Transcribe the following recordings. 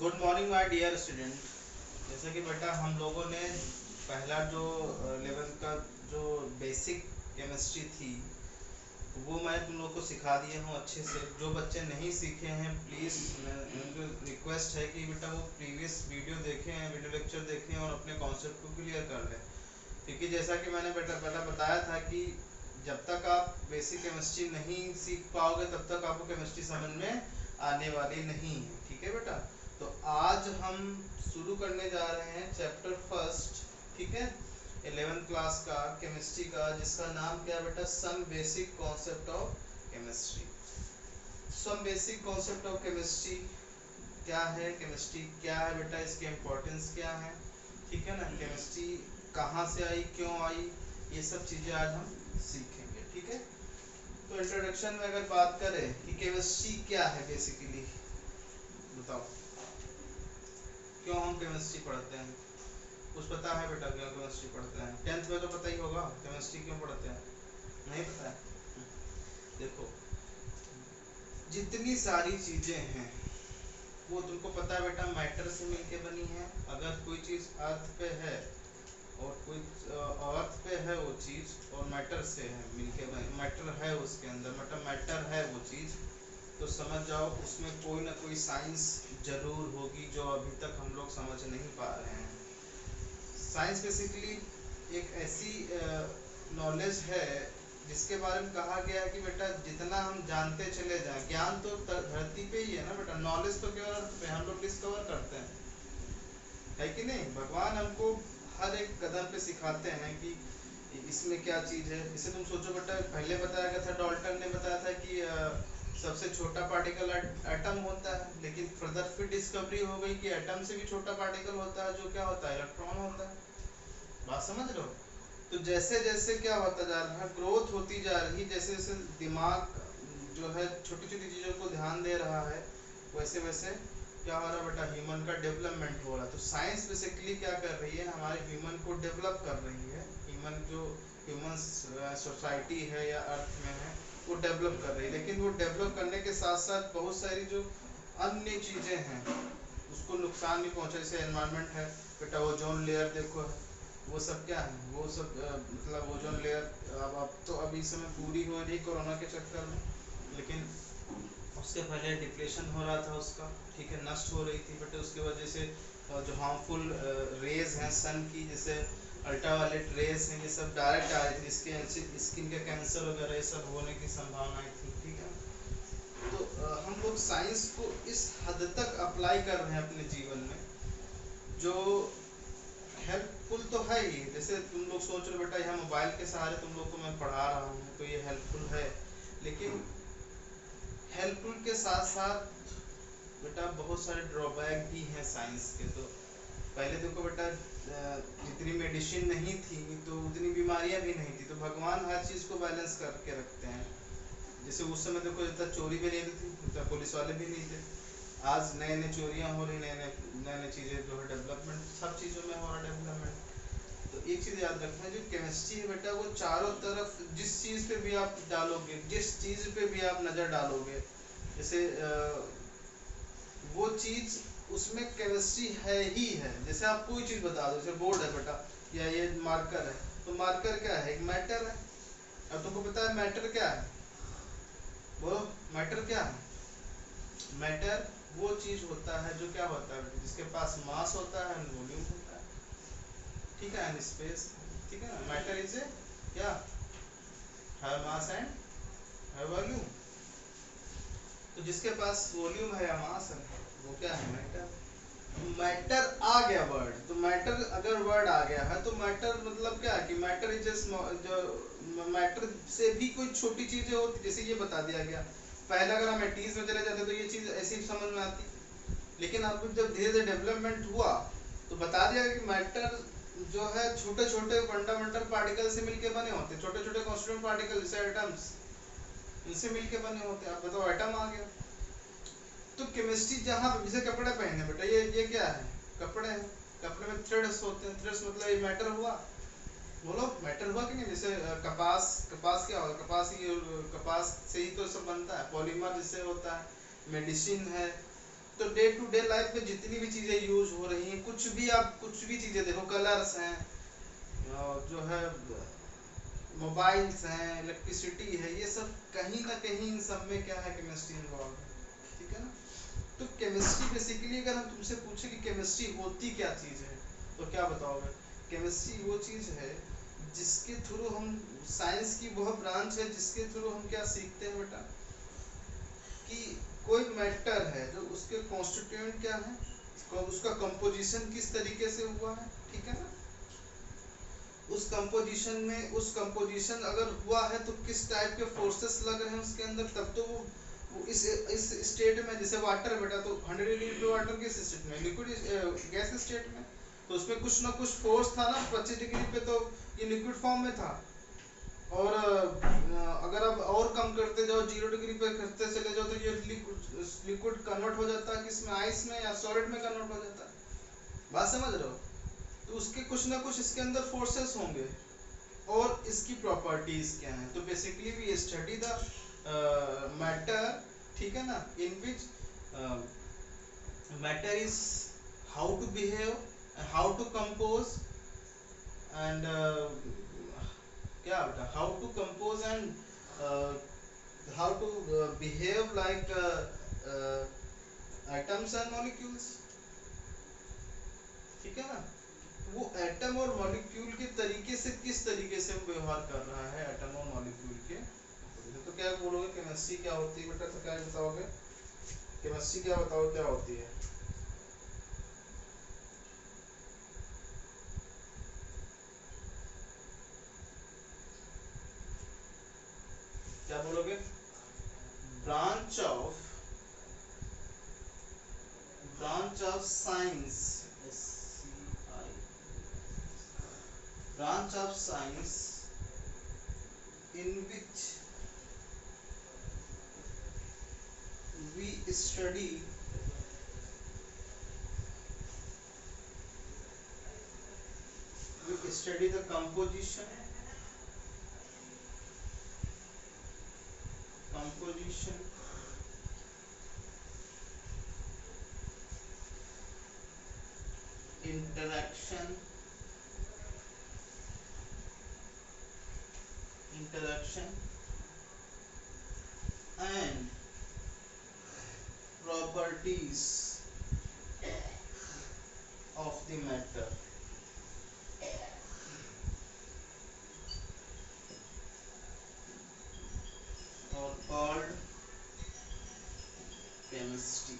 Good morning my dear student. जैसे कि बेटा हम लोगों ने पहला जो 11th का जो बेसिक केमिस्ट्री थी वो मैं तुम लोग को सिखा दिया हूँ अच्छे से। जो बच्चे नहीं सीखे हैं प्लीज़ उनको रिक्वेस्ट है कि बेटा वो प्रीवियस वीडियो देखें, वीडियो लेक्चर देखें और अपने कॉन्सेप्ट को क्लियर कर लें। क्योंकि जैसा कि मैंने बेटा पहले बताया था कि जब तक आप बेसिक केमिस्ट्री नहीं सीख पाओगे तब तक आपको केमिस्ट्री समझ में आने वाली नहीं है। ठीक है बेटा, तो आज हम शुरू करने जा रहे हैं चैप्टर फर्स्ट। ठीक है, 11th क्लास का केमिस्ट्री का, जिसका नाम क्या है बेटा, some basic concept of chemistry. Some basic concept of chemistry क्या है, केमिस्ट्री क्या है बेटा, इसके इम्पोर्टेंस क्या है। ठीक है ना, केमिस्ट्री कहाँ से आई, क्यों आई, ये सब चीज़ें आज हम सीखेंगे। ठीक है, तो इंट्रोडक्शन में अगर बात करें कि केमिस्ट्री क्या है बेसिकली, बताओ क्यों हम केमिस्ट्री पढ़ते हैं। कुछ पता है बेटा क्यों केमिस्ट्री पढ़ते हैं? 10th में तो पता ही होगा केमिस्ट्री क्यों पढ़ते हैं, नहीं पता है? देखो, जितनी सारी चीजें हैं वो तुमको पता है बेटा मैटर से मिलके बनी है। अगर कोई चीज अर्थ पे है और कोई अर्थ पे है वो चीज और मैटर से है मिलके बनी, मैटर है उसके अंदर, मतलब मैटर है वो चीज, तो समझ जाओ उसमें कोई ना कोई साइंस जरूर होगी जो अभी तक हम लोग समझ नहीं पा रहे हैं। साइंस बेसिकली एक ऐसी नॉलेज है जिसके बारे में कहा गया है कि बेटा जितना हम जानते चले जाएं, ज्ञान तो धरती पे ही है ना बेटा, नॉलेज तो केवल अर्थ पे हम लोग डिस्कवर करते हैं, है कि नहीं। भगवान हमको हर एक कदम पे सिखाते हैं कि इसमें क्या चीज है। जैसे तुम सोचो बेटा, पहले बताया गया था, डॉल्टन ने बताया था कि सबसे छोटा पार्टिकल एटम होता है, लेकिन फर्दर फिर डिस्कवरी हो गई कि एटम से भी छोटा पार्टिकल होता है जो क्या होता है, इलेक्ट्रॉन होता है। बात समझ लो। तो जैसे जैसे क्या होता जा रहा है, ग्रोथ होती जा रही, जैसे जैसे दिमाग जो है छोटी छोटी चीज़ों को ध्यान दे रहा है, वैसे वैसे क्या हो रहा है बेटा, ह्यूमन का डेवलपमेंट हो रहा है। तो साइंस बेसिकली क्या कर रही है, हमारे ह्यूमन को डेवलप कर रही है। ह्यूमन जो ह्यूमन सोसाइटी है या अर्थ में है वो डेवलप कर रही है, लेकिन वो डेवलप करने के साथ साथ बहुत सारी जो अन्य चीज़ें हैं उसको नुकसान भी पहुंचा। जैसे एनवायरनमेंट है बेटा, ओजोन लेयर देखो, वो सब क्या है, वो सब मतलब ओजोन लेयर अब तो अभी इस समय पूरी हो रही कोरोना के चक्कर में, लेकिन उसके पहले डिप्लेशन हो रहा था उसका। ठीक है, नष्ट हो रही थी बट उसकी वजह से जो हार्मफुल रेज हैं सन की, जैसे अल्ट्रावायलेट रेज हैं, ये सब डायरेक्ट आ रही थी, जिसके स्किन के कैंसर वगैरह ये सब होने की संभावनाएं थी। ठीक है, तो हम लोग साइंस को इस हद तक अप्लाई कर रहे हैं अपने जीवन में जो हेल्पफुल तो है ही। जैसे तुम लोग सोच रहे हो बेटा यहाँ मोबाइल के सहारे तुम लोग को मैं पढ़ा रहा हूँ तो ये हेल्पफुल है, लेकिन हेल्पफुल के साथ साथ बेटा बहुत सारे ड्रॉबैक भी हैं साइंस के। तो पहले देखो बेटा, जितनी मेडिसिन नहीं थी तो उतनी बीमारियां भी नहीं थी, तो भगवान हर चीज़ को बैलेंस करके रखते हैं। जैसे उस समय देखो इतना चोरी भी नहीं थी, इतना पुलिस वाले भी नहीं थे। आज नए नए चोरियां हो रही, नए नए चीज़ें जो है डेवलपमेंट, सब चीज़ों में हो रहा डेवलपमेंट। तो एक चीज़ याद रखना, जो केमिस्ट्री है बेटा वो चारों तरफ जिस चीज़ पे भी आप डालोगे, जिस चीज़ पे भी आप नज़र डालोगे, जैसे वो चीज़ उसमें केमिस्ट्री है ही है। जैसे आप कोई चीज़ बता दो, जैसे बोर्ड है बेटा या ये मार्कर है, तो मार्कर क्या है, एक मैटर है। अब तुमको पता है मैटर क्या है, बोलो मैटर क्या है। मैटर वो चीज़ होता है जो क्या होता है, जिसके पास मास होता है, वॉल्यूम होता है। ठीक है, एंड स्पेस। ठीक है ना, मैटर इज ए क्या, have mass and have volume. तो जिसके पास वॉल्यूम है या मास है वो क्या है, मैटर। मैटर आ गया वर्ड, तो मैटर अगर वर्ड आ गया है तो मैटर मतलब क्या है कि मैटर इज जो मैटर से भी कोई छोटी चीजें होती, जैसे ये बता दिया गया। पहले अगर हम 80s में चले जाते तो ये चीज ऐसी समझ में आती, लेकिन अब जब धीरे धीरे डेवलपमेंट हुआ तो बता दिया कि मैटर जो है छोटे छोटे फंडामेंटल पार्टिकल से मिलके बने होते, छोटे छोटे कॉन्स्टिट्यूएंट पार्टिकल जैसे एटम्स, इनसे मिलके बने होते हैं। आप बताओ एटम आ गया। तो केमिस्ट्री जहाँ जैसे कपड़े पहने बेटा, ये क्या है, कपड़े हैं, कपड़े में थ्रेड्स होते हैं, थ्रेड्स मतलब ये मैटर हुआ। बोलो मैटर हुआ कि नहीं। जैसे कपास, कपास क्या होगा, कपास से ही तो सब बनता है, पॉलीमर जिससे होता है, मेडिसिन है। तो डे टू डे लाइफ में जितनी भी चीजें यूज हो रही हैं, कुछ भी आप कुछ भी चीजें देखो, कलर्स हैं, जो है मोबाइल्स हैं, इलेक्ट्रिसिटी है, ये सब कहीं ना कहीं इन सब में क्या है, केमिस्ट्री इन्वॉल्व है। ठीक है ना। तो केमिस्ट्री बेसिकली अगर हम तुमसे पूछे कि केमिस्ट्री होती क्या चीज है, तो क्या बताओगे? केमिस्ट्री वो चीज है जिसके थ्रू हम, साइंस की वह ब्रांच है जिसके थ्रू हम क्या सीखते हैं बेटा, कि कोई मैटर है जो उसके कॉन्स्टिट्यूएंट क्या है, उसका कंपोजिशन किस तरीके से हुआ है। ठीक है ना। उस कंपोजिशन में, उस कंपोजिशन अगर हुआ है तो किस टाइप के फोर्सेस लग रहे हैं उसके अंदर, तब तो वो इस स्टेट में, जैसे वाटर बेटा, तो 100 डिग्री पे वाटर किस स्टेट में, लिक्विड गैस स्टेट में, तो उसमें कुछ ना कुछ फोर्स था ना। 25 डिग्री पे तो ये लिक्विड फॉर्म में था, और अगर आप और कम करते जाओ, 0 डिग्री पे करते चले जाओ, तो ये लिक्विड कन्वर्ट हो जाता है किसमें, आइस में या सॉलिड में कन्वर्ट हो जाता है। बात समझ रहे हो? तो उसके कुछ ना कुछ इसके अंदर फोर्सेस होंगे, और इसकी प्रॉपर्टीज क्या हैं। तो basically we study the matter, ठीक है ना, in which matter is how to behave, how to compose, and क्या बेटा, how to compose and how to behave like atoms and molecules. ठीक है ना। वो एटम और मॉलिक्यूल के तरीके से, किस तरीके से वो व्यवहार कर रहा है एटम और मॉलिक्यूल के। तो क्या बोलोगे, केमिस्ट्री क्या होती है बेटा? तो क्या बताओगे, केमिस्ट्री क्या बताओ क्या होती है? क्या बोलोगे? Branch of science, branch of science in which we study the composition, interaction and properties of the matter are called chemistry।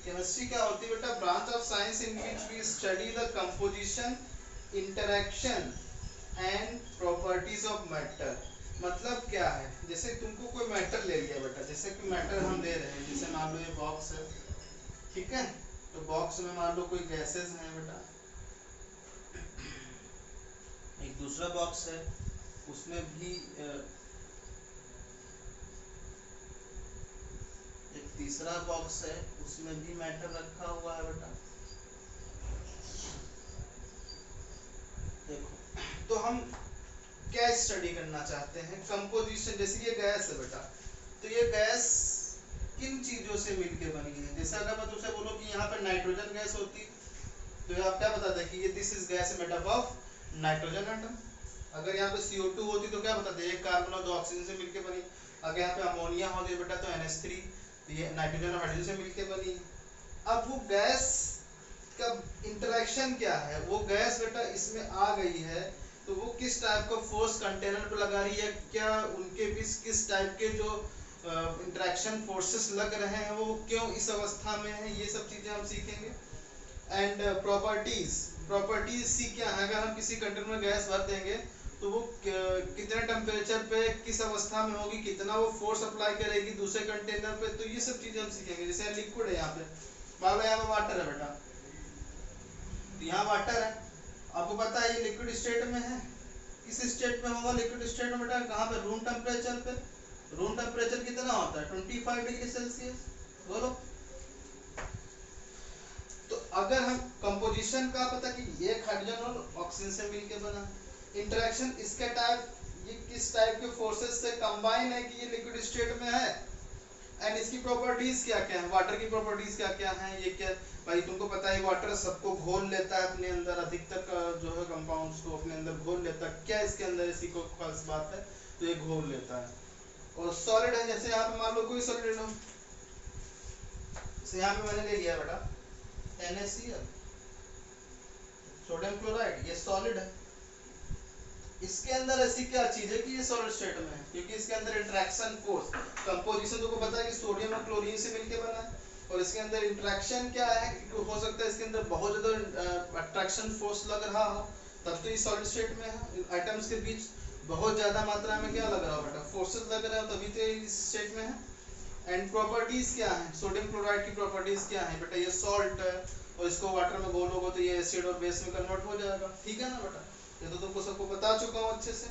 Chemistry क्या होती है बेटा? Branch of science in which we study the composition, interaction and properties of matter. मतलब क्या है, जैसे तुमको कोई मैटर ले लिया बेटा, जैसे कि मैटर हम ले रहे हैं, जैसे मान लो ये बॉक्स है, ठीक है, तो बॉक्स में मान लो कोई गैसेस हैं बेटा, एक दूसरा बॉक्स है, उसमें भी एक तीसरा बॉक्स है, उसमें भी मैटर रखा हुआ है बेटा। देखो, तो हम क्या स्टडी करना चाहते हैं, कंपोजिशन। जैसे ये गैस है बेटा, तो ये गैस किन चीजों से मिलके बनी है। जैसे अगर मैं तुमसे बोलूं कि यहाँ पे नाइट्रोजन गैस होती, तो आप क्या बताते कि ये this is gas made up of nitrogen atom. अगर यहाँ पे CO2 होती तो क्या बताते, एक कार्बन और 2 ऑक्सीजन से मिलके बनी। अगर यहाँ पे अमोनिया होती बेटा तो NH3, तो ये नाइट्रोजन और हाइड्रोजन से मिलके बनी। अब वो गैस का इंटरेक्शन क्या है, वो गैस बेटा इसमें आ गई है, तो वो किस टाइप का फोर्स कंटेनर पे लगा रही है, क्या उनके बीच किस टाइप के जो इंटरेक्शन फोर्सेस लग रहे हैं, वो क्यों इस अवस्था में है, ये सब चीजें हम सीखेंगे। एंड प्रॉपर्टीज सी क्या है, अगर हम किसी कंटेनर में गैस भर देंगे तो वो कितने टेम्परेचर पे किस अवस्था में होगी, कितना वो फोर्स अप्लाई करेगी दूसरे कंटेनर पे, तो ये सब चीजें हम सीखेंगे। जैसे लिक्विड है, यहाँ पे मान लो यहाँ पे वाटर है बेटा, तो यहाँ वाटर है, आपको पता है ये लिक्विड स्टेट में है। किस स्टेट में होगा लिक्विड स्टेट में बेटा? कहाँ पे? रूम टेम्परेचर पे। रूम टेम्परेचर कितना होता है? 25 डिग्री सेल्सियस। बोलो। तो अगर हम कंपोजिशन का पता कि ये हाइड्रोजन और ऑक्सीजन से मिलके बना, इंटरेक्शन इसके टाइप, ये किस टाइप के फोर्सेस से कंबाइन है कि ये लिक्विड स्टेट में है, एंड इसकी प्रॉपर्टीज क्या क्या है, वाटर की प्रॉपर्टीज क्या क्या है, ये क्या भाई तुमको पता है वाटर सबको घोल लेता है अपने अंदर, अधिकतर जो है कंपाउंड्स को अपने अंदर घोल लेता है, क्या इसके अंदर ऐसी कोई खास बात है, तो ये घोल लेता है। और सॉलिड है, जैसे यहाँ पे मान लो कोई सॉलिड लो, जैसे यहाँ पे मैंने ले लिया बेटा NaCl, सोडियम क्लोराइड, ये सॉलिड है। इसके अंदर ऐसी क्या चीज है कि ये सॉलिड स्टेट में है, क्योंकि इसके अंदर इंटरेक्शन फोर्स, कंपोजिशन तुमको पता है कि सोडियम और क्लोरीन से मिलकर बना है, और इसके अंदर इंटरेक्शन क्या है, हो सकता है इसके अंदर बहुत ज्यादा अट्रैक्शन फोर्स लग रहा हो, तब तो ये सॉलिड स्टेट में है। एटम्स के बीच बहुत ज्यादा मात्रा में क्या लग रहा हो बेटा, फोर्सेस लग रहा हो, तभी तो ये इस स्टेट में है। एंड प्रॉपर्टीज क्या है, सोडियम क्लोराइड की प्रॉपर्टीज क्या है बेटा, ये सॉल्ट है, और इसको वाटर में घोलोगे तो ये एसिड और बेस में कन्वर्ट हो जाएगा, ठीक है ना बेटा, ये तो तुमको सबको बता चुका हूँ अच्छे से।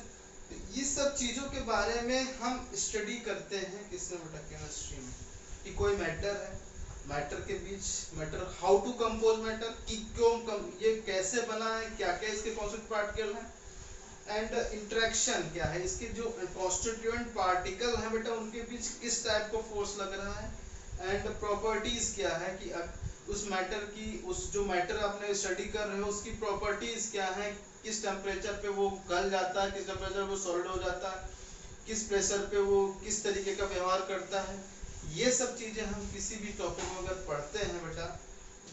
तो ये सब चीजों के बारे में हम स्टडी करते हैं किसमें बेटा, केमिस्ट्री में, कि कोई मैटर है, मैटर के बीच matter, how to compose matter, कि क्यों ये कैसे बना है, क्या क्या इसके कॉन्स्टिट्यूएंट पार्टिकल हैं, एंड इंटरेक्शन क्या है, इसके जो कॉन्स्टिट्यूएंट पार्टिकल हैं बेटा उनके बीच किस टाइप का फोर्स लग रहा है, एंड प्रॉपर्टीज क्या है कि उस मैटर की, उस जो मैटर आपने स्टडी कर रहे हो उसकी प्रॉपर्टीज क्या है, किस टेम्परेचर पे वो गल जाता है, किस टेम्परेचर वो सॉलिड हो जाता है, किस प्रेशर पे वो किस तरीके का व्यवहार करता है, ये सब चीजें हम किसी भी टॉपिक में अगर पढ़ते हैं बेटा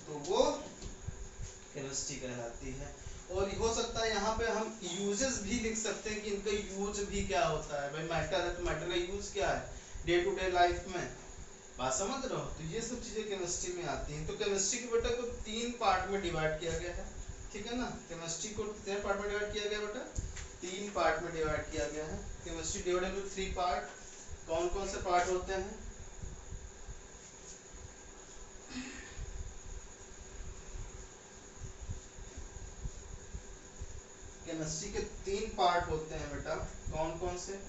तो वो केमिस्ट्री कहलाती है। और हो सकता है यहाँ पे हम यूजेस भी लिख सकते हैं कि इनका यूज भी क्या होता है, भाई मैटर है तो मैटर का यूज क्या है डे टू डे लाइफ में, बात समझ रहे हो, तो ये सब चीजें केमिस्ट्री में आती हैं। तो केमिस्ट्री के बेटा को 3 पार्ट में डिवाइड किया गया है, ठीक है ना, केमिस्ट्री को कितने पार्ट में डिवाइड किया गया बेटा, 3 पार्ट में डिवाइड किया गया है। केमिस्ट्री डिवाइडेड इनटू 3 पार्ट, कौन कौन से पार्ट होते हैं, केमिस्ट्री के 3 पार्ट होते हैं बेटा, कौन कौन से,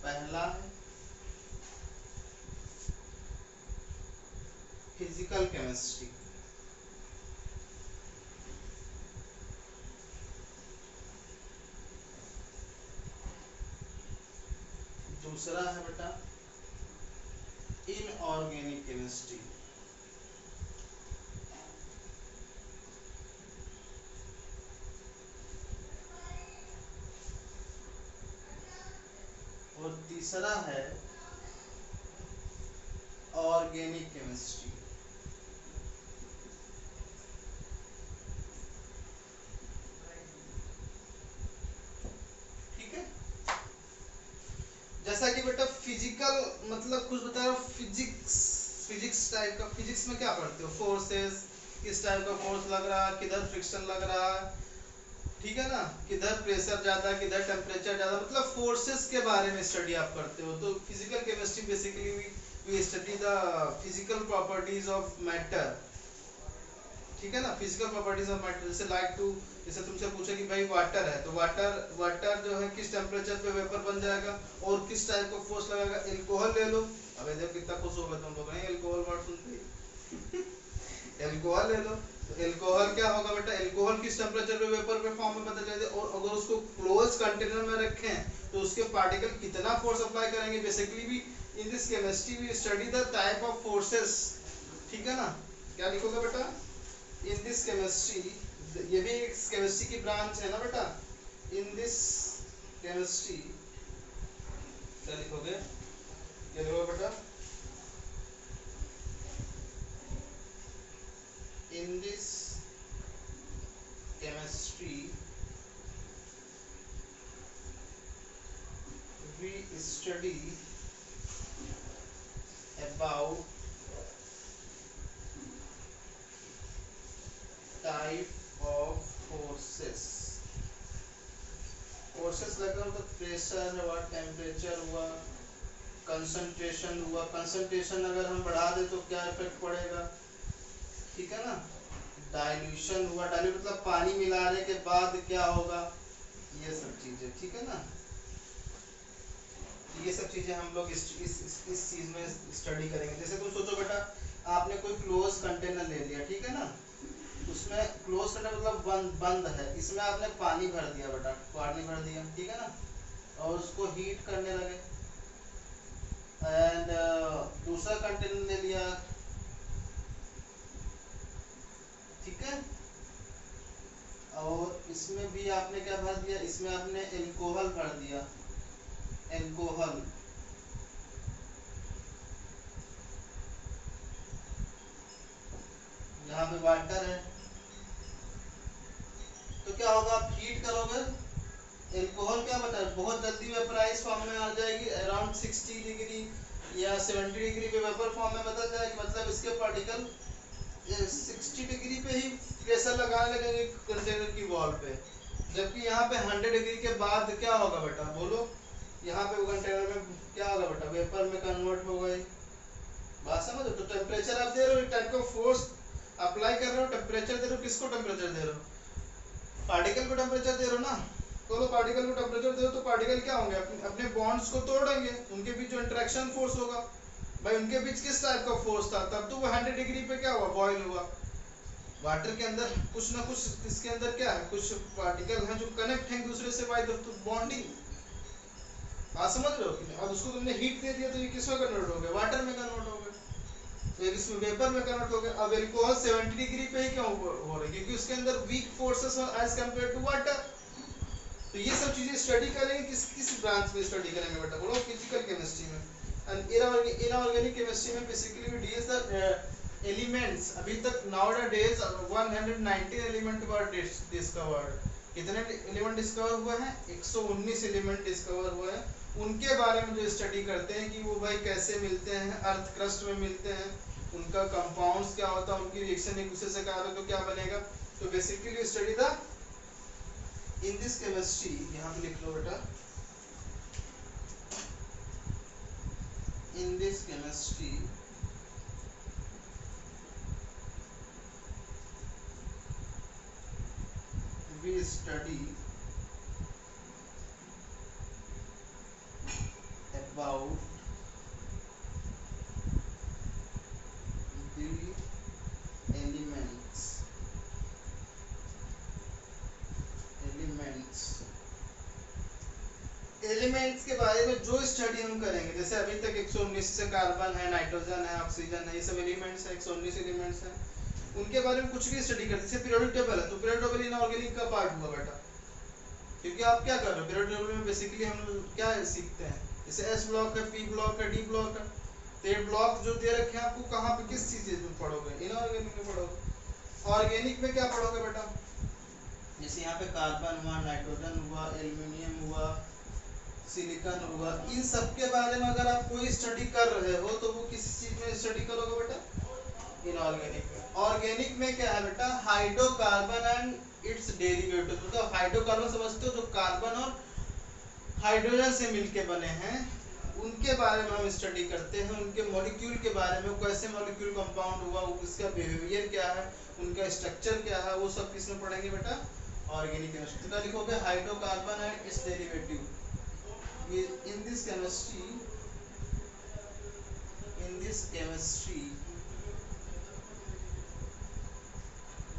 पहला है फिजिकल केमिस्ट्री, दूसरा है बेटा इनऑर्गेनिक केमिस्ट्री, और तीसरा है ऑर्गेनिक केमिस्ट्री। ठीक है, जैसा कि बेटा फिजिकल मतलब कुछ बता रहा हूँ, फिजिक्स टाइप का, फिजिक्स में क्या पढ़ते हो, फोर्सेस, किस टाइप का फोर्स लग रहा है, किधर फ्रिक्शन लग रहा है, ठीक है ना, किधर प्रेशर ज्यादा है, किधर टेम्परेचर ज्यादा, मतलब फोर्सेस के बारे में स्टडी आप करते हो। तो physical chemistry basically we study the physical properties of matter, ठीक है ना, फिजिकल प्रॉपर्टीज ऑफ मैटर, जैसे लाइक टू, जैसे तुमसे पूछा कि भाई वाटर है, तो वाटर जो है किस टेम्परेचर पे वेपर बन जाएगा और किस टाइप का फोर्स लगेगा, एल्कोहल ले लो, अबे देखो कितना खुश हो गए तुम लोग, नहीं एल्कोहल वर्ड सुनते ही एल्कोहल ले लो, तो एल्कोहल क्या होगा बेटा, एल्कोहल किस टेम्परेचर पे वेपर पे फॉर्म में बदल जाएगा, और अगर उसको क्लोज कंटेनर में रखें तो उसके पार्टिकल कितना फोर्स अप्लाई करेंगे। बेसिकली भी in this chemistry we study the type of forces, ठीक है ना, क्या लिखोगे बेटा, इन दिस केमिस्ट्री, ये भी एक केमिस्ट्री की ब्रांच है ना बेटा, इन दिस केमिस्ट्री क्या लिखोगे, क्या लिखोगे बेटा, in this chemistry we study about type of forces, forces लगा तो प्रेशर हुआ, टेम्परेचर हुआ, कंसंट्रेशन हुआ, कंसंट्रेशन अगर हम बढ़ा दे तो क्या इफेक्ट पड़ेगा, ठीक है ना, डाइल्यूशन हुआ, डाइल्यूट मतलब पानी मिलाने के बाद क्या होगा, ये सब चीजें, ठीक है ना, ये सब चीजें हम लोग इस चीज में स्टडी करेंगे। जैसे तुम सोचो बेटा आपने कोई क्लोज कंटेनर ले लिया, ठीक है ना, उसमें क्लोज करना मतलब बंद है, इसमें आपने पानी भर दिया बेटा, पानी भर दिया, ठीक है ना, और उसको हीट करने लगे एंड दूसरा कंटेनर ले लिया, ठीक है, और इसमें भी आपने क्या भर दिया, इसमें आपने एल्कोहल भर दिया, एल्कोहल, यहाँ पे वाटर है, तो क्या होगा, आप हीट करोगे, एल्कोहल क्या बता है बहुत जल्दी वेपराइज फॉर्म में आ जाएगी, अराउंड 60 डिग्री या 70 डिग्री पे वेपर फॉर्म में बदल जाएगी, मतलब इसके पार्टिकल 60 डिग्री पे ही प्रेशर लगाने लगेंगे कंटेनर की वॉल पे, जबकि यहाँ पे 100 डिग्री के बाद क्या होगा बेटा, बोलो, यहाँ पे कंटेनर में क्या होगा बेटा, वेपर में कन्वर्ट हो गई, बात समझ, तो टेम्परेचर आप दे रहे हो, टाइप का फोर्स अप्लाई कर रहे हो, टेम्परेचर दे रहे हो, किसको टेम्परेचर दे रहे हो, पार्टिकल को टेम्परेचर दे रहे हो ना, तो पार्टिकल को टेम्परेचर दे रहे हो तो पार्टिकल क्या होंगे, अपने बॉन्ड्स को तोड़ेंगे, उनके बीच जो इंटरेक्शन फोर्स होगा, भाई उनके बीच किस टाइप का फोर्स था, तब तो वो 100 डिग्री पे क्या हुआ, बॉयल हुआ, वाटर के अंदर कुछ ना कुछ, इसके अंदर क्या है, कुछ पार्टिकल हैं जो कनेक्ट हैं दूसरे से बाय द बॉन्डिंग, बात समझ रहे हो, और उसको तुमने हीट दे दिया तो ये किसमें कन्वर्ट हो गया, वाटर में कन्वर्ट हो गया, तो इसमें वेपर में कन्वर्ट हो गया, अब एल्कोहल 70 डिग्री पे ही क्यों हो रही है, क्योंकि उसके अंदर weak forces as compare to water, तो ये सब चीजें स्टडी करेंगे, किस ब्रांच में स्टडी करेंगे बेटा, बोलो, फिजिकल केमिस्ट्री में, एंड इनऑर्गेनिक केमिस्ट्री में basically we deals the elements, अभी तक नाउअडेज 119 एलिमेंट वर डिस्कवर्ड, कितने एलिमेंट डिस्कवर हुए हैं, 119 एलिमेंट डिस्कवर हुए हैं, उनके बारे में जो स्टडी करते हैं कि वो भाई कैसे मिलते हैं, अर्थ क्रस्ट में मिलते हैं, उनका कंपाउंड्स क्या होता है, उनकी रिएक्शन एक दूसरे से क्या होता है तो क्या बनेगा, तो basically study the in this chemistry, यहाँ पे लिख लो बेटा, in this chemistry we study about the elements elements के बारे में जो स्टडी हम करेंगे, जैसे अभी तक 119 से कार्बन है, नाइट्रोजन है, ऑक्सीजन है, ये सब एलिमेंट्स है, 119 एलिमेंट्स हैं, उनके बारे में कुछ भी स्टडी करते, जैसे पीरियोडिक टेबल है तो पीरियोडिक टेबल इनऑर्गेनिक का पार्ट हुआ बेटा, क्योंकि आप क्या कर रहे हो, पीरियोडिक टेबल में बेसिकली हम क्या सीखते हैं, जैसे एस ब्लॉक है, पी ब्लॉक है, डी ब्लॉक है, तो ये ब्लॉक जो दे रखे हैं आपको कहाँ पे किस चीज में पढ़ोगे, इनऑर्गेनिक में पढ़ोगे, ऑर्गेनिक में क्या पढ़ोगे बेटा, जैसे यहाँ पे कार्बन हुआ, नाइट्रोजन हुआ, एल्युमिनियम हुआ, सिलिकॉन हुआ, इन सब के बारे में अगर आप कोई स्टडी कर रहे हो तो वो किस चीज में स्टडी करोगे बेटा, इनऑर्गेनिक में। ऑर्गेनिक में क्या है बेटा, हाइड्रोकार्बन एंड इट्स डेरिवेटिव, मतलब हाइड्रोकार्बन समझते हो, जो कार्बन और हाइड्रोजन से मिलके बने हैं, उनके बारे में हम स्टडी करते हैं, उनके मॉलिक्यूल के बारे में, कैसे मॉलिक्यूल कंपाउंड हुआ, उसका बिहेवियर क्या है, उनका स्ट्रक्चर क्या है, वो सब किसमें पढ़ेंगे बेटा, ऑर्गेनिक केमिस्ट्री। तो लिखोगे hydrocarbon and it's derivative, in this chemistry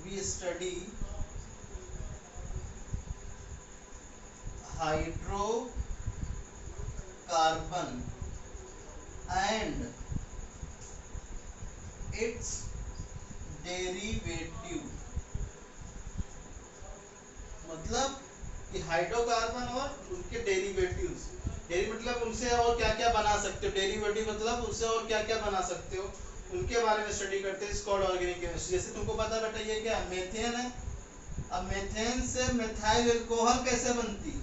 we study hydrocarbon and its derivative, मतलब कि हाइड्रोकार्बन और उनके डेरिवेटिव्स, डेरी मतलब उनसे और क्या क्या बना सकते हो, डेरिवेटिव मतलब उनसे और क्या क्या बना सकते हो, उनके बारे में स्टडी करते हैं, इसको ऑर्गेनिक केमिस्ट्री। जैसे तुमको पता बेटा ये क्या मीथेन है, अब मीथेन से मिथाइल अल्कोहल कैसे बनती,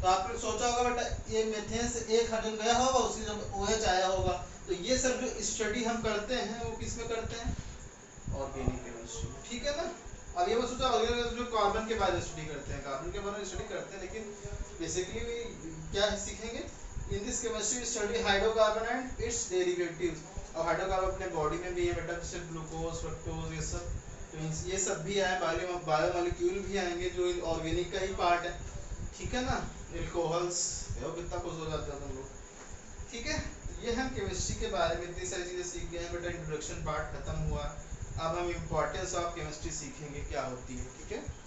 तो आपने सोचा होगा बेटा ये मीथेन से एक हाइड्रोजन गया होगा, उसकी जब OH आया होगा, तो ये सब जो स्टडी हम करते हैं वो किस में करते हैं, ऑर्गेनिक केमिस्ट्री, ठीक है ना। अब ये मत सोचो ऑर्गेनिक जो कार्बन के बारे में स्टडी करते हैं, कार्बन के बारे में स्टडी करते हैं, लेकिन बेसिकली क्या सीखेंगे, इन this chemistry study hydrocarbon and it's derivatives, और हाइड्रोकार्बन अपने बॉडी में भी है बेटा, जैसे ग्लूकोज, फ्रक्टोज, ये सब, तो ये सब भी आए, बायोमोलिक्यूल भी आएंगे जो ऑर्गेनिक का ही पार्ट है, ठीक है ना, एल्कोहल्स, देखो कितना कुछ हो जाता है तुम लोग, ठीक है। ये हम केमिस्ट्री के बारे में इतनी सारी चीजें सीख गए हैं बेटा, इंट्रोडक्शन पार्ट खत्म हुआ, अब हम इम्पोर्टेंस ऑफ केमिस्ट्री सीखेंगे क्या होती है, ठीक है।